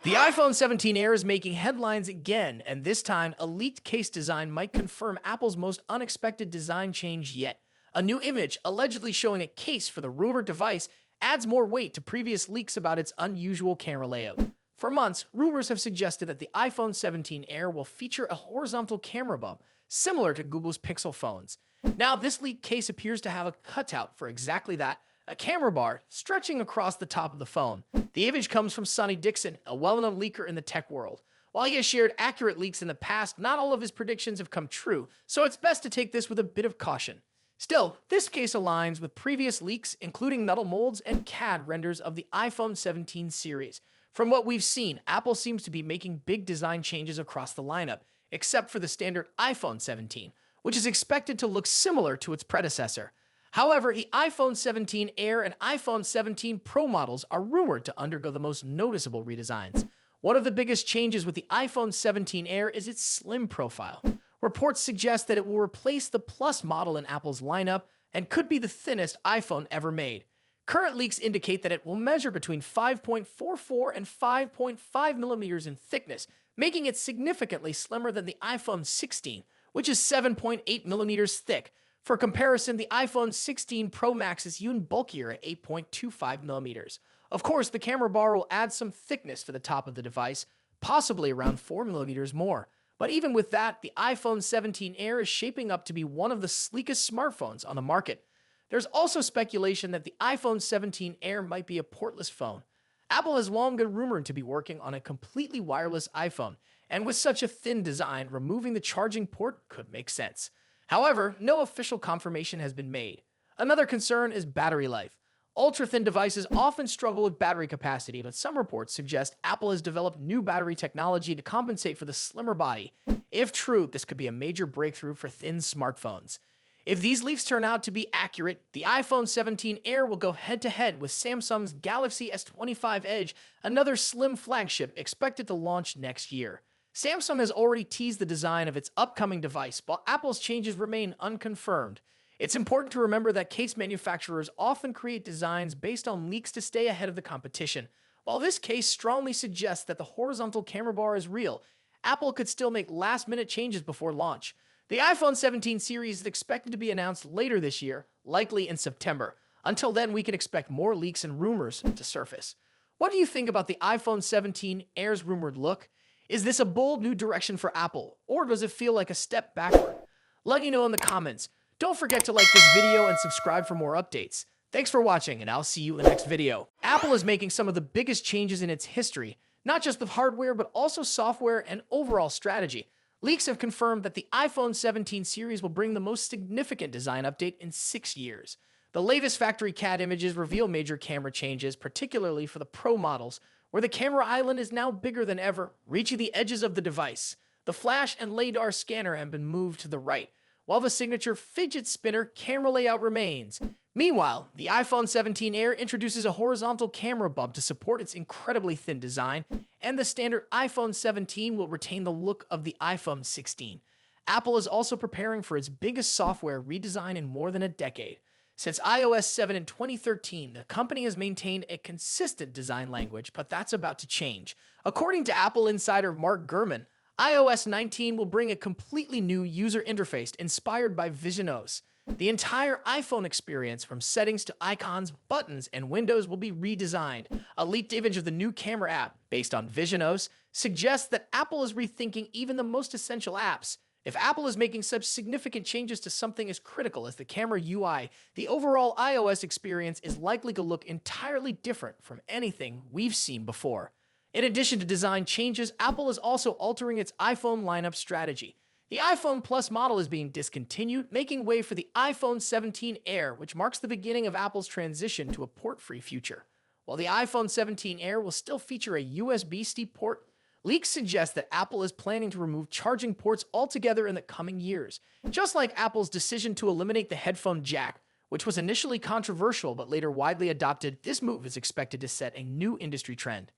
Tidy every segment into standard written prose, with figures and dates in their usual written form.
The iPhone 17 Air is making headlines again, and this time, a leaked case design might confirm Apple's most unexpected design change yet. A new image, allegedly showing a case for the rumored device, adds more weight to previous leaks about its unusual camera layout. For months, rumors have suggested that the iPhone 17 Air will feature a horizontal camera bump, similar to Google's Pixel phones. Now, this leaked case appears to have a cutout for exactly that, a camera bar stretching across the top of the phone. The image comes from Sonny Dixon, a well-known leaker in the tech world. While he has shared accurate leaks in the past, not all of his predictions have come true, so it's best to take this with a bit of caution. Still, this case aligns with previous leaks, including metal molds and CAD renders of the iPhone 17 series. From what we've seen, Apple seems to be making big design changes across the lineup, except for the standard iPhone 17, which is expected to look similar to its predecessor. However, the iPhone 17 Air and iPhone 17 Pro models are rumored to undergo the most noticeable redesigns. One of the biggest changes with the iPhone 17 Air is its slim profile. Reports suggest that it will replace the Plus model in Apple's lineup and could be the thinnest iPhone ever made. Current leaks indicate that it will measure between 5.44 and 5.5 millimeters in thickness, making it significantly slimmer than the iPhone 16, which is 7.8 millimeters thick. For comparison, the iPhone 16 Pro Max is even bulkier at 8.25 millimeters. Of course, the camera bar will add some thickness to the top of the device, possibly around 4 millimeters more. But even with that, the iPhone 17 Air is shaping up to be one of the sleekest smartphones on the market. There's also speculation that the iPhone 17 Air might be a portless phone. Apple has long been rumored to be working on a completely wireless iPhone, and with such a thin design, removing the charging port could make sense. However, no official confirmation has been made. Another concern is battery life. Ultra-thin devices often struggle with battery capacity, but some reports suggest Apple has developed new battery technology to compensate for the slimmer body. If true, this could be a major breakthrough for thin smartphones. If these leaks turn out to be accurate, the iPhone 17 Air will go head-to-head with Samsung's Galaxy S25 Edge, another slim flagship expected to launch next year. Samsung has already teased the design of its upcoming device, while Apple's changes remain unconfirmed. It's important to remember that case manufacturers often create designs based on leaks to stay ahead of the competition. While this case strongly suggests that the horizontal camera bar is real, Apple could still make last-minute changes before launch. The iPhone 17 series is expected to be announced later this year, likely in September. Until then, we can expect more leaks and rumors to surface. What do you think about the iPhone 17 Air's rumored look? Is this a bold new direction for Apple, or does it feel like a step backward? Let me know in the comments. Don't forget to like this video and subscribe for more updates. Thanks for watching, and I'll see you in the next video. Apple is making some of the biggest changes in its history, not just with hardware, but also software and overall strategy. Leaks have confirmed that the iPhone 17 series will bring the most significant design update in 6 years. The latest factory CAD images reveal major camera changes, particularly for the Pro models, where the camera island is now bigger than ever, reaching the edges of the device. The flash and LiDAR scanner have been moved to the right, while the signature fidget spinner camera layout remains. Meanwhile, the iPhone 17 Air introduces a horizontal camera bump to support its incredibly thin design, and the standard iPhone 17 will retain the look of the iPhone 16. Apple is also preparing for its biggest software redesign in more than a decade. Since iOS 7 in 2013, the company has maintained a consistent design language, but that's about to change. According to Apple insider Mark Gurman, iOS 19 will bring a completely new user interface inspired by VisionOS. The entire iPhone experience, from settings to icons, buttons, and windows, will be redesigned. A leaked image of the new camera app, based on VisionOS, suggests that Apple is rethinking even the most essential apps. If Apple is making such significant changes to something as critical as the camera UI, the overall iOS experience is likely to look entirely different from anything we've seen before. In addition to design changes, Apple is also altering its iPhone lineup strategy. The iPhone Plus model is being discontinued, making way for the iPhone 17 Air, which marks the beginning of Apple's transition to a port-free future. While the iPhone 17 Air will still feature a USB-C port, leaks suggest that Apple is planning to remove charging ports altogether in the coming years. Just like Apple's decision to eliminate the headphone jack, which was initially controversial but later widely adopted, this move is expected to set a new industry trend.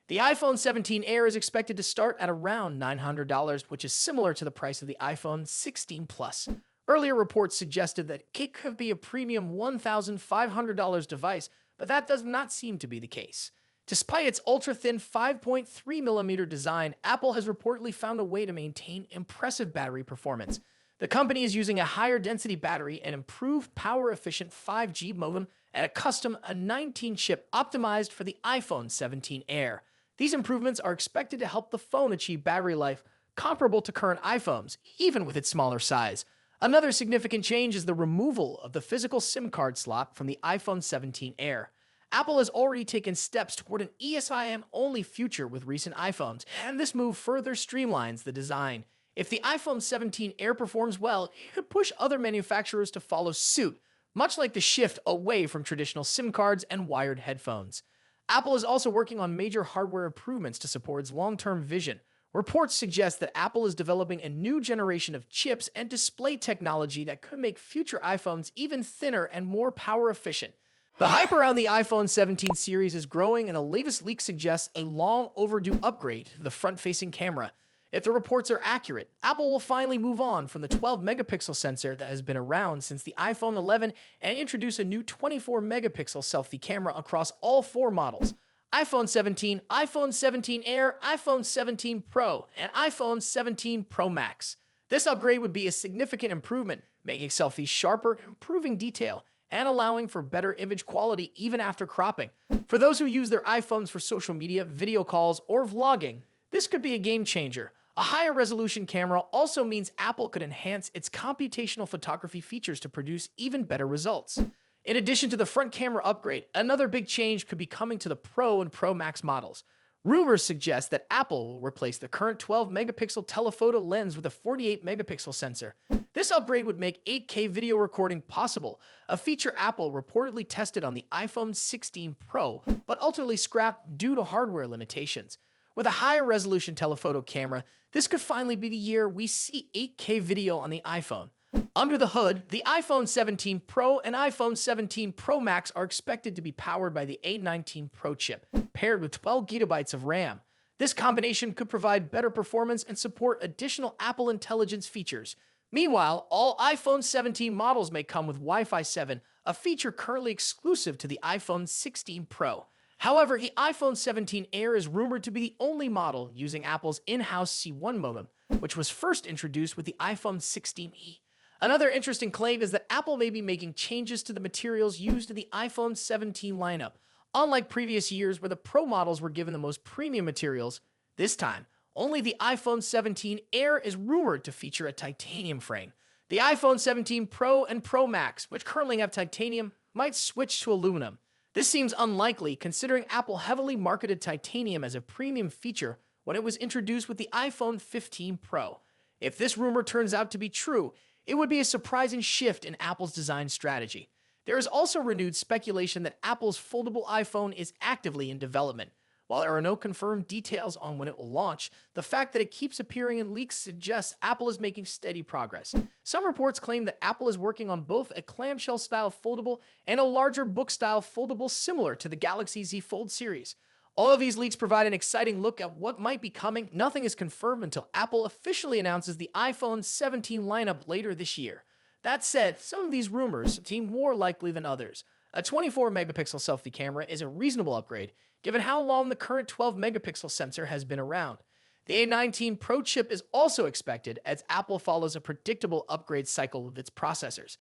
The iPhone 17 Air is expected to start at around $900, which is similar to the price of the iPhone 16 Plus. Earlier reports suggested that it could be a premium $1,500 device, but that does not seem to be the case. Despite its ultra-thin 5.3mm design, Apple has reportedly found a way to maintain impressive battery performance. The company is using a higher density battery and improved power-efficient 5G modem at a custom A19 chip optimized for the iPhone 17 Air. These improvements are expected to help the phone achieve battery life comparable to current iPhones, even with its smaller size. Another significant change is the removal of the physical SIM card slot from the iPhone 17 Air. Apple has already taken steps toward an eSIM-only future with recent iPhones, and this move further streamlines the design. If the iPhone 17 Air performs well, it could push other manufacturers to follow suit, much like the shift away from traditional SIM cards and wired headphones. Apple is also working on major hardware improvements to support its long-term vision. Reports suggest that Apple is developing a new generation of chips and display technology that could make future iPhones even thinner and more power efficient. The hype around the iPhone 17 series is growing, and the latest leak suggests a long overdue upgrade to the front-facing camera. If the reports are accurate, Apple will finally move on from the 12-megapixel sensor that has been around since the iPhone 11 and introduce a new 24-megapixel selfie camera across all four models: iPhone 17, iPhone 17 Air, iPhone 17 Pro, and iPhone 17 Pro Max. This upgrade would be a significant improvement, making selfies sharper, improving detail, and allowing for better image quality even after cropping. For those who use their iPhones for social media, video calls, or vlogging, this could be a game changer. A higher resolution camera also means Apple could enhance its computational photography features to produce even better results. In addition to the front camera upgrade, another big change could be coming to the Pro and Pro Max models. Rumors suggest that Apple will replace the current 12-megapixel telephoto lens with a 48-megapixel sensor. This upgrade would make 8K video recording possible, a feature Apple reportedly tested on the iPhone 16 Pro, but ultimately scrapped due to hardware limitations. With a higher resolution telephoto camera, this could finally be the year we see 8K video on the iPhone. Under the hood, the iPhone 17 Pro and iPhone 17 Pro Max are expected to be powered by the A19 Pro chip, paired with 12 gigabytes of RAM. This combination could provide better performance and support additional Apple Intelligence features. Meanwhile, all iPhone 17 models may come with Wi-Fi 7, a feature currently exclusive to the iPhone 16 Pro. However, the iPhone 17 Air is rumored to be the only model using Apple's in-house C1 modem, which was first introduced with the iPhone 16e. Another interesting claim is that Apple may be making changes to the materials used in the iPhone 17 lineup. Unlike previous years where the Pro models were given the most premium materials, this time, only the iPhone 17 Air is rumored to feature a titanium frame. The iPhone 17 Pro and Pro Max, which currently have titanium, might switch to aluminum. This seems unlikely considering Apple heavily marketed titanium as a premium feature when it was introduced with the iPhone 15 Pro. If this rumor turns out to be true, it would be a surprising shift in Apple's design strategy. There is also renewed speculation that Apple's foldable iPhone is actively in development. While there are no confirmed details on when it will launch, the fact that it keeps appearing in leaks suggests Apple is making steady progress. Some reports claim that Apple is working on both a clamshell-style foldable and a larger book-style foldable similar to the Galaxy Z Fold series. All of these leaks provide an exciting look at what might be coming. Nothing is confirmed until Apple officially announces the iPhone 17 lineup later this year. That said, some of these rumors seem more likely than others. A 24-megapixel selfie camera is a reasonable upgrade, given how long the current 12-megapixel sensor has been around. The A19 Pro chip is also expected as Apple follows a predictable upgrade cycle with its processors.